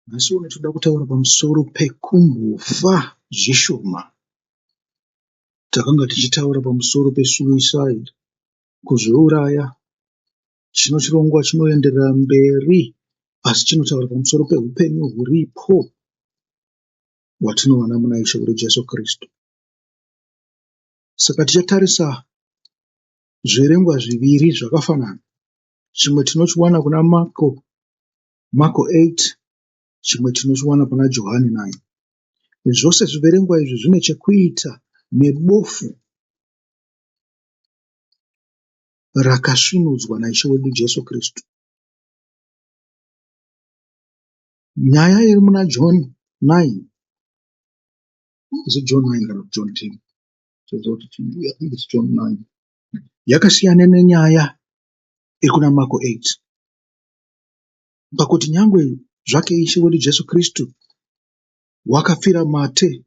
Nhasi uno toda kutaura pamusoro pekumbofa zvishoma. Takanga tichitaura pamusoro pesuicide, kuzviuraya. Chino chirongwa chinoenderera mberi, asi chinotaura pamusoro peupenyu huripo hwatinowana muna Ishe wedu Jesu Kristu. Saka tichatarisa zverengwa zviviri zvakafanana. Chimwe tinochiwana kuna Marko 8, chimwe tinochiwana pana Johani 9. Zvose zviverengwa izvi zvine chekuita nebofu rakasvinudzwa naIshe wedu Jesu Kristu. Nyaya iri muna John 9, is it John 9 kana John 10? I think it's John 9. Yakasiyana nenyaya iri kuna Marko 8. Pakuti nyangwe zvake Ishe wedu Jesu Kristu wakafira mate,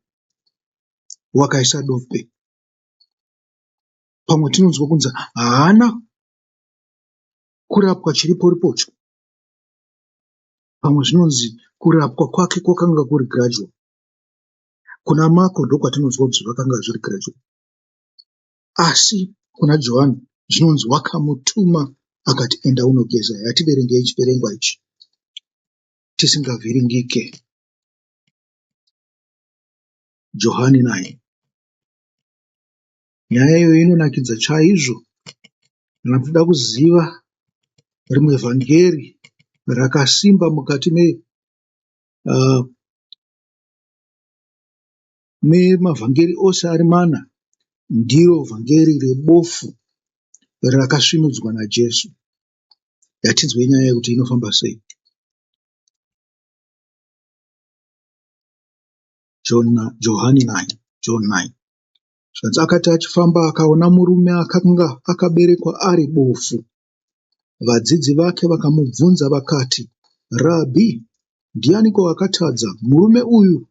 wakaisa dope. Pamwe tinonzwa kunzi haana kurapwa chiriporipocho. Pamwe zvinonzi kurapwa kwake kwakanga kuri gradual. Kuna Marko ndokwatinonzwa kuti zvakanga zviri gradual. Asi kuna Johani zvinonzi wakamutuma akati enda unogeza. Yativerengei chiverengwa ichi tisingavhiringike. Johani 9. Nyaya iyoyo inonakidza chaizvo. Kana toda kuziva rimwe vhangeri rakasimba mukati memavhangeri ose ari mana, ndiro vhangeri rebofu rakasvinudzwa naJesu. Yatinzwe nyaya yekuti inofamba sei. Johani 9, John 9. Zvanzi akati achifamba akaona murume akanga akaberekwa ari bofu. Vadzidzi vake vakamubvunza vakati, Rabhi, ndianiko akatadza, murume uyu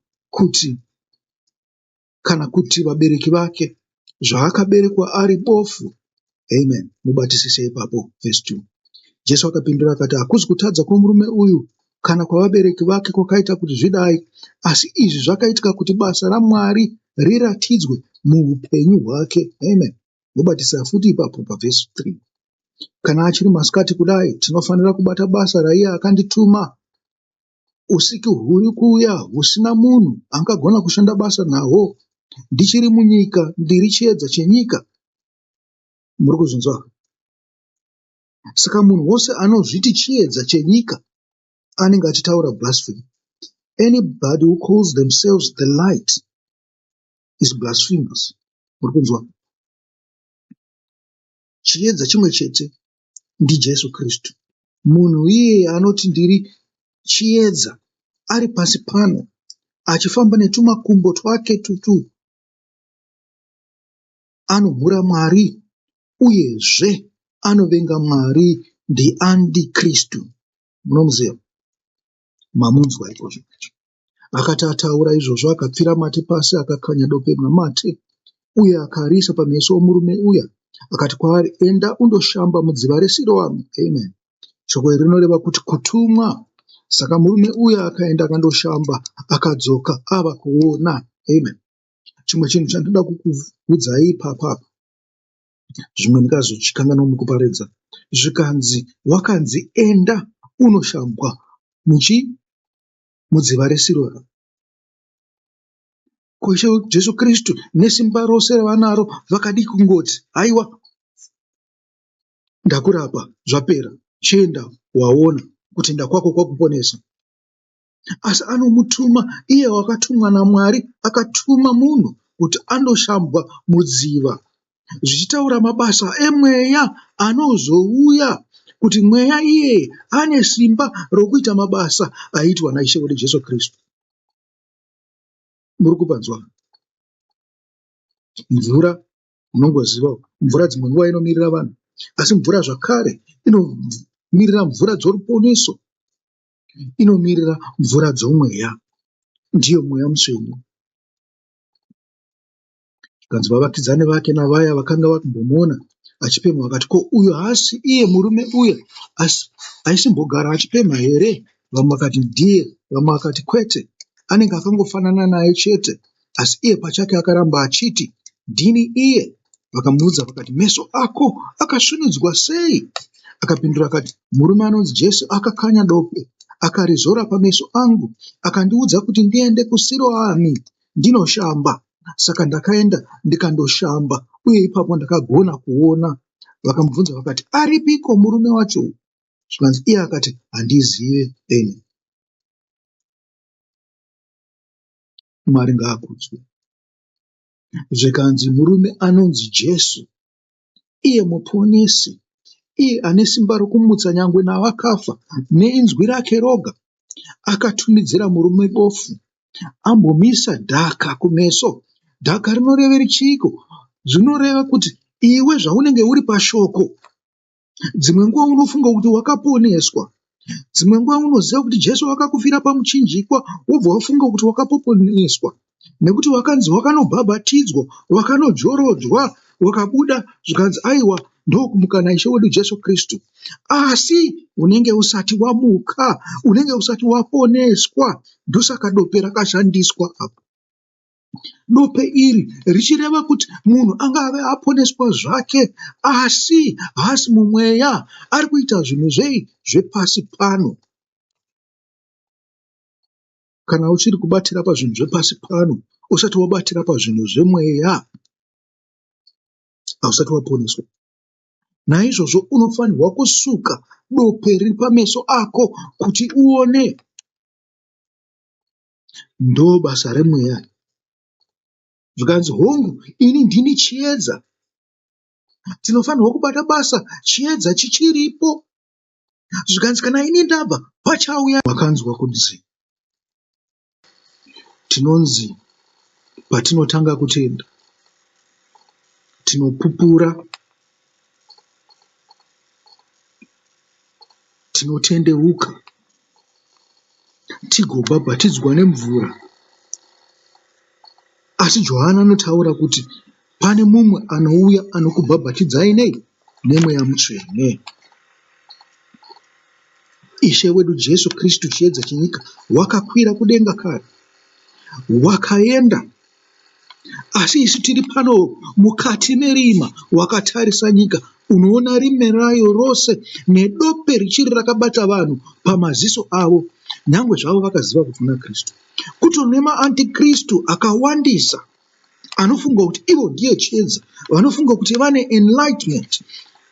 kana kuti vabereki vake, zvaakaberekwa ari bofu? Amen. Mubatisise ipapo. Verse 2. Jesu akapindura akati, hakuzi kutadza kwomurume uyu kana kwavabereki vake kwakaita kuti zvidai, asi izvi zvakaitika kuti basa raMwari riratidzwe muupenyu hwake. Amen. Mubatisisa futi ipapo paverse 3. Kana achiri masikati kudai, tinofanira kubata basa raiye akandituma. Usiku huri kuuya husina munhu angagona kushanda basa nahwo. Ndichiri munyika, ndiri chiedza chenyika. Muri kuzvinzwa? Saka munhu wose anozviti chiedza chenyika anenge achitaura blasphemy. Anybody who calls themselves the light is blasphemous. Muri kunzwa? Chiedza chimwe chete ndiJesu Kristu. Munhu iye anoti ndiri chiedza ari pasi pano achifamba netumakumbo twake tutu anomhura Mwari uyezve anovenga Mwari, ndiAndikristu. Munomuziva? Mamunzwa izvozvo. Akati ataura izvozvo akapfira mate pasi akakanya dope namate uye akariisa pameso omurume uya. Akati kwaari, enda undoshamba mudziva reSiroamu. Amen. Shoko iri rinoreva kuti kutumwa. Saka murume uya akaenda akandoshamba akadzoka ava kuona. Amen. Chimwe chinhu chandoda kukuudzai ipapa, zvimwe ndikazochikanganwa mukuparidza. Zvikanzi wakanzi enda unoshambwa mudziva reSiroamu. Ishe Jesu Kristu nesimba rose ravanaro vakadi kungoti, haiwa, ndakurapa, zvapera, chienda, waona, kutenda kwako kwakuponesa. Asi anomutuma iye wakatumwa naMwari, akatuma munhu kuti andoshambwa mudziva, zvichitaura mabasa emweya anozouya, kuti mweya iye ane simba rokuita mabasa aitwa naIshe wedu Jesu Kristu. Muri kupanzwa? Mvura, unongoziva, mvura dzimwe nguva inomirira vanhu, asi mvura zvakare inomirira mvura dzoruponeso, inomirira mvura dzomweya, ndiyo mweya mutsvene. Kanzi vavakidzani vake navaya vakanga vakumbomuona achipemha vakati, ko uyo haasi iye murume uya aisimbogara achipemha here? Vamwe vakati ndiye, vamwe vakati kwete, anenge akangofanana naye chete, asi iye pachake akaramba achiti ndini iye. Vakamuudza vakati, meso ako akasvinudzwa sei? Akapindura akati, murume anonzi Jesu akakanya dope akarizora pameso angu, akandiudza kuti ndiende kuSiroami ndinoshamba. Saka ndakaenda ndikandoshamba, uye ipapo ndakagona kuona. Vakamubvunza vakati, aripiko murume wacho? Zvikanzi iye akati, handizive eni. Mwari ngaakudzwe. Zvikanzi murume anonzi Jesu, iye muponesi, iye ane simba rokumutsa nyangwe navakafa neinzwi rake roga, akatumidzira murume bofu ambomisa dhaka kumeso. Dhaka rinoreva chiiko? Zvinoreva kuti iwe zvaunenge uri pashoko, dzimwe nguva unofunga kuti wakaponeswa, dzimwe nguva unoziva kuti Jesu wakakufira pamuchinjikwa, wobva wafunga kuti wakaponeswa nekuti wakanzi wakanobhabhatidzwa, wakanojorodzwa, wakabuda, zvikanzi aiwa ndokumuka naIshe wedu Jesu Kristu. Asi unenge usati wamuka, unenge usati waponeswa. Ndosaka dope rakashandiswa apa. Dope iri richireva kuti munhu angave aponeswa zvake, asi haasi mumweya, ari kuita zvinhu zvepasi pano. Kana uchiri kubatira pazvinhu zvepasi pano, usati wabatira pazvinhu zvemweya, hausati waponeswa. Naizvozvo unofanirwa kusuka dope riri pameso ako kuti uone. Ndo basa remweya. Zvikanzi hongu, ini ndini chiedza. Tinofanirwa kubata basa chiedza chichiripo. Zvikanzi kana ini ndabva, pachauya wakanzwa kunzi. Tinonzi patinotanga kutenda, tinopupura, tinotendeuka, tigobhabhatidzwa nemvura. Asi Johana anotaura kuti pane mumwe anouya anokubhabhatidzai nei? Nemweya mutsvene. Ishe wedu Jesu Kristu, chiedza chenyika, wakakwira kudenga kare, wakaenda. Asi isu tiri pano mukati merima, wakatarisa nyika. Unoona rime rayo rose nedope richiri rakabata vanhu pamaziso avo, nyangwe zvavo vakaziva kuti muna Kristu. Kutonema antikristu akawandisa, anofunga kuti ivo ndiye chiedza, vanofunga kuti vane enlightenment,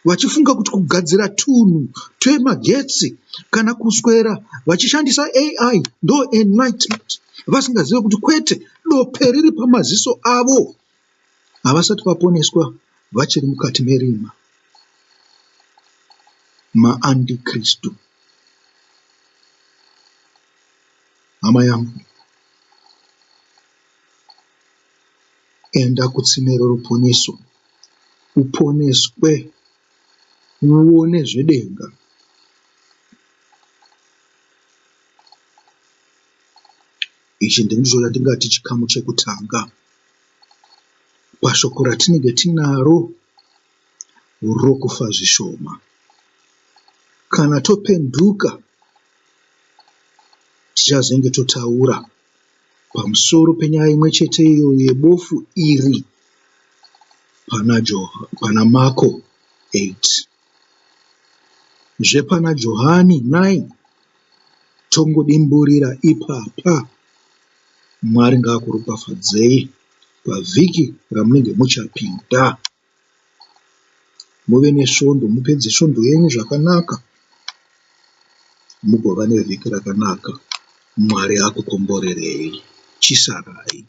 vachifunga kuti kugadzira tunhu twemagetsi kana kuswera vachishandisa AI ndo enlightenment, vasingazive kuti kwete, dope riri pamaziso avo. Havasati vaponeswa, vachiri mukati merima, maandikristu. Hama yangu, enda kutsime roruponeso, uponeswe, uone zvedenga. Ichi ndicho chatingati chikamu chekutanga pashoko ratinenge tinaro rokufa zvishoma. Kana topenduka, tichazenge totaura pamusoro penyaya imwe chete iyo yebofu iri pana Marko 8. Zvepana Johani 9 tongodimburira ipapa. Mwari ngaakuropafadzei pavhiki ramunenge muchapinda. Muve nesvondo, mupedze svondo yenyu zvakanaka, mugova nevhiki rakanaka. Mwari akukomborerei. Chisarai.